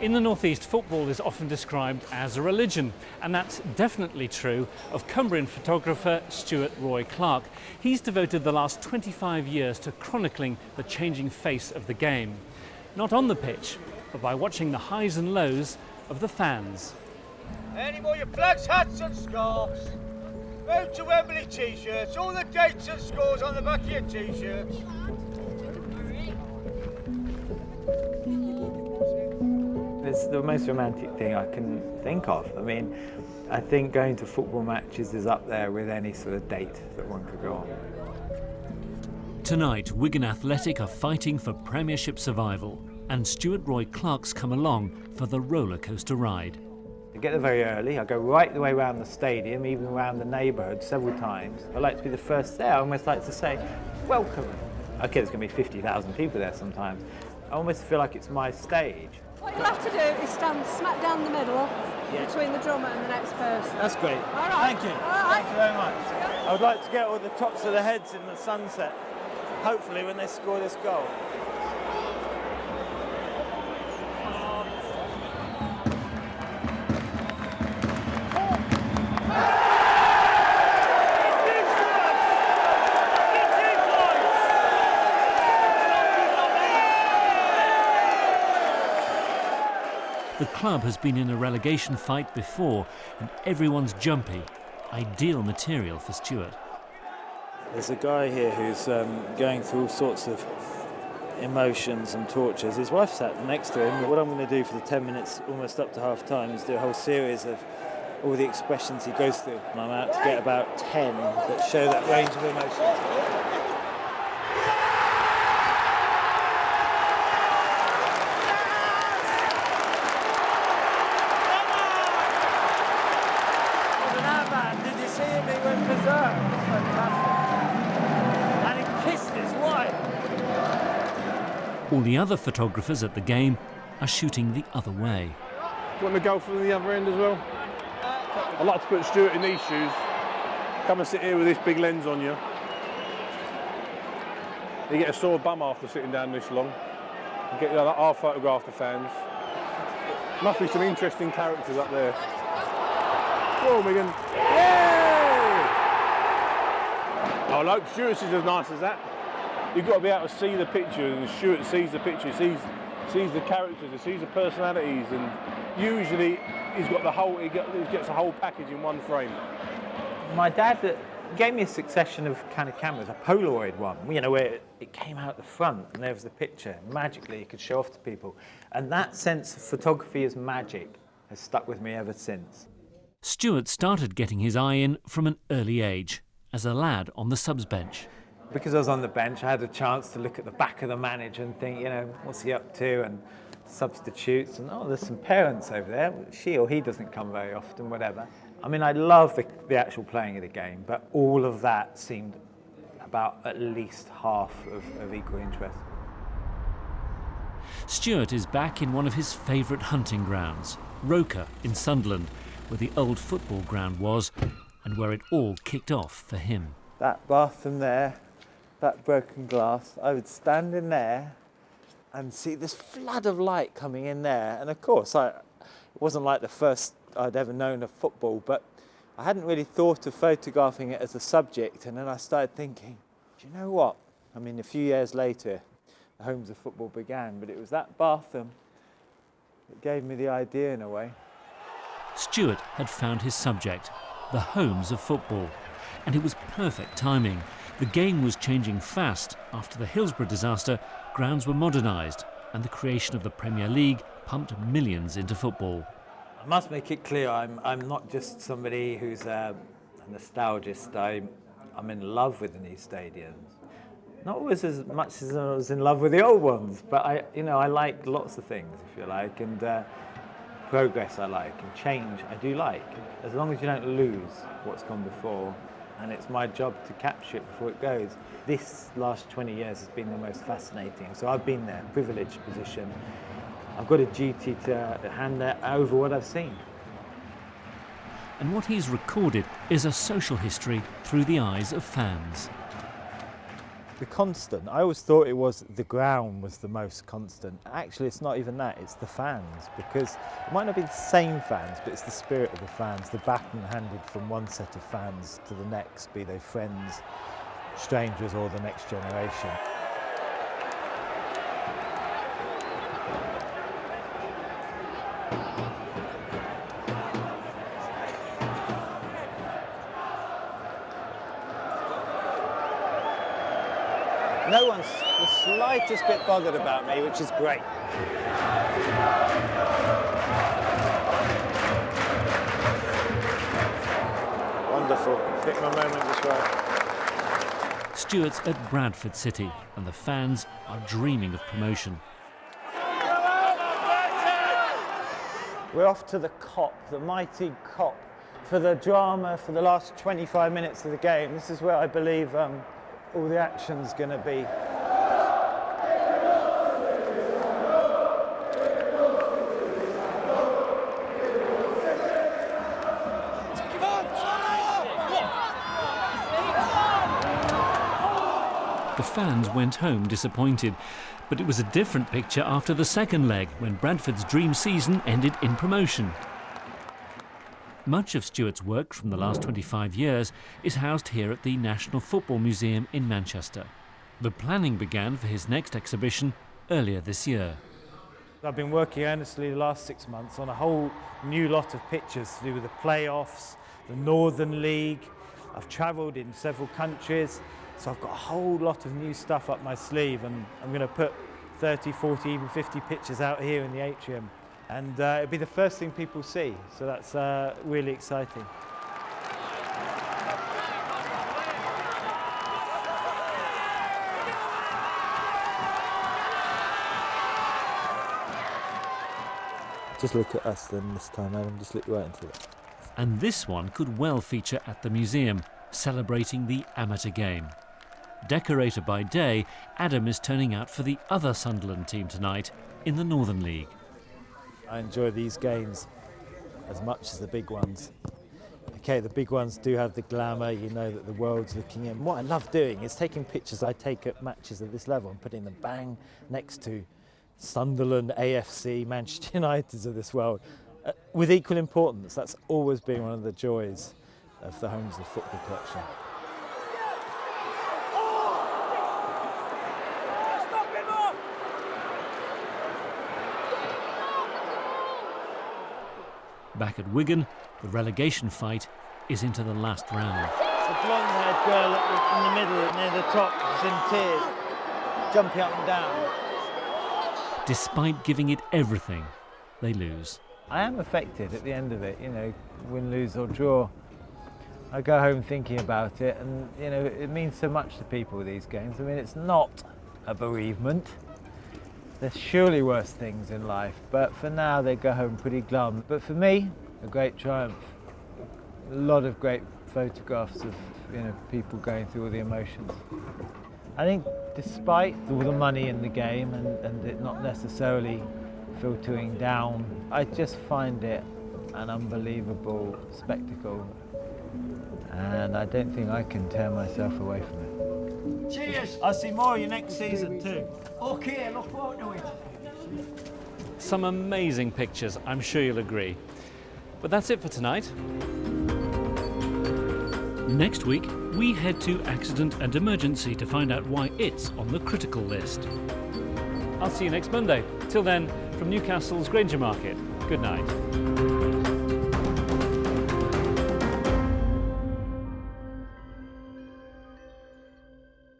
In the northeast, football is often described as a religion, and that's definitely true of Cumbrian photographer Stuart Roy Clarke. He's devoted the last 25 years to chronicling the changing face of the game. Not on the pitch, but by watching the highs and lows of the fans. Any more your flags, hats and scarves? Road to Wembley t-shirts, all the dates and scores on the back of your t-shirts. It's the most romantic thing I can think of. I mean, I think going to football matches is up there with any sort of date that one could go on. Tonight, Wigan Athletic are fighting for Premiership survival, and Stuart Roy Clarke's come along for the roller coaster ride. I get there very early. I go right the way around the stadium, even around the neighbourhood several times. I like to be the first there. I almost like to say, welcome. Okay, there's going to be 50,000 people there sometimes. I almost feel like it's my stage. What you'll have to do is stand smack down the middle between the drummer and the next person. That's great. All right. Thank you. All right. Thank you very much. I would like to get all the tops of the heads in the sunset, hopefully when they score this goal. The club has been in a relegation fight before, and everyone's jumpy. Ideal material for Stuart. There's a guy here who's going through all sorts of emotions and tortures. His wife sat next to him. What I'm going to do for the 10 minutes, almost up to half time, is do a whole series of all the expressions he goes through. And I'm out to get about 10 that show that range of emotions. All the other photographers at the game are shooting the other way. Do you want to go from the other end as well? I'd like to put Stuart in these shoes. Come and sit here with this big lens on you. You get a sore bum after sitting down this long. You get our photograph the fans. Must be some interesting characters up there. Go on, Megan. Yay! I hope Stuart's is as nice as that. You've got to be able to see the picture, and Stuart sees the picture, sees the characters, he sees the personalities, and usually he gets the whole package in one frame. My dad gave me a succession of kind of cameras, a Polaroid one, you know, where it came out the front and there was the picture. Magically, you could show off to people. And that sense of photography as magic has stuck with me ever since. Stuart started getting his eye in from an early age, as a lad on the subs bench. Because I was on the bench, I had a chance to look at the back of the manager and think, you know, what's he up to, and substitutes, and oh, there's some parents over there. She or he doesn't come very often, whatever. I mean, I love the actual playing of the game, but all of that seemed about at least half of equal interest. Stuart is back in one of his favourite hunting grounds, Roker in Sunderland, where the old football ground was, and where it all kicked off for him. That bathroom there, that broken glass, I would stand in there and see this flood of light coming in there. And of course, it wasn't like the first I'd ever known of football, but I hadn't really thought of photographing it as a subject. And then I started thinking, do you know what? I mean, a few years later, the homes of football began, but it was that bathroom that gave me the idea in a way. Stuart had found his subject, the homes of football, and it was perfect timing. The game was changing fast. After the Hillsborough disaster, grounds were modernised, and the creation of the Premier League pumped millions into football. I must make it clear, I'm not just somebody who's a nostalgist. I'm in love with the new stadiums. Not always as much as I was in love with the old ones, but I like lots of things, if you like, and progress I like, and change I do like, as long as you don't lose what's gone before. And it's my job to capture it before it goes. This last 20 years has been the most fascinating. So I've been there, privileged position. I've got a duty to hand over what I've seen. And what he's recorded is a social history through the eyes of fans. The constant, I always thought it was the ground was the most constant. Actually, it's not even that, it's the fans, because it might not be the same fans, but it's the spirit of the fans, the baton handed from one set of fans to the next, be they friends, strangers or the next generation. No one's the slightest bit bothered about me, which is great. Wonderful, pick my moment as well. Stuart's at Bradford City and the fans are dreaming of promotion. We're off to the Kop, the mighty Kop, for the drama for the last 25 minutes of the game. This is where I believe all the action's going to be. The fans went home disappointed, but it was a different picture after the second leg when Bradford's dream season ended in promotion. Much of Stuart's work from the last 25 years is housed here at the National Football Museum in Manchester. The planning began for his next exhibition earlier this year. I've been working earnestly the last 6 months on a whole new lot of pictures to do with the playoffs, the Northern League. I've travelled in several countries, so I've got a whole lot of new stuff up my sleeve, and I'm going to put 30, 40, even 50 pictures out here in the atrium. And it'll be the first thing people see, so that's really exciting. Just look at us then this time, Adam, just look right into it. And this one could well feature at the museum, celebrating the amateur game. Decorator by day, Adam is turning out for the other Sunderland team tonight in the Northern League. I enjoy these games as much as the big ones. Okay, the big ones do have the glamour, you know that the world's looking in. What I love doing is taking pictures I take at matches at this level and putting them bang next to Sunderland, AFC, Manchester Uniteds of this world, with equal importance. That's always been one of the joys of the Homes of Football collection. Back at Wigan, the relegation fight is into the last round. The blonde-haired girl in the middle, near the top, is in tears, jumping up and down. Despite giving it everything, they lose. I am affected at the end of it, you know, win, lose or draw. I go home thinking about it, and you know, it means so much to people, these games. I mean, it's not a bereavement. There's surely worse things in life, but for now they go home pretty glum. But for me, a great triumph. A lot of great photographs of, you know, people going through all the emotions. I think despite all the money in the game and it not necessarily filtering down, I just find it an unbelievable spectacle, and I don't think I can tear myself away from it. Cheers! I'll see more of you next season too. Okay, look forward to it. Some amazing pictures, I'm sure you'll agree. But that's it for tonight. Next week, we head to Accident and Emergency to find out why it's on the critical list. I'll see you next Monday. Till then, from Newcastle's Granger Market, good night.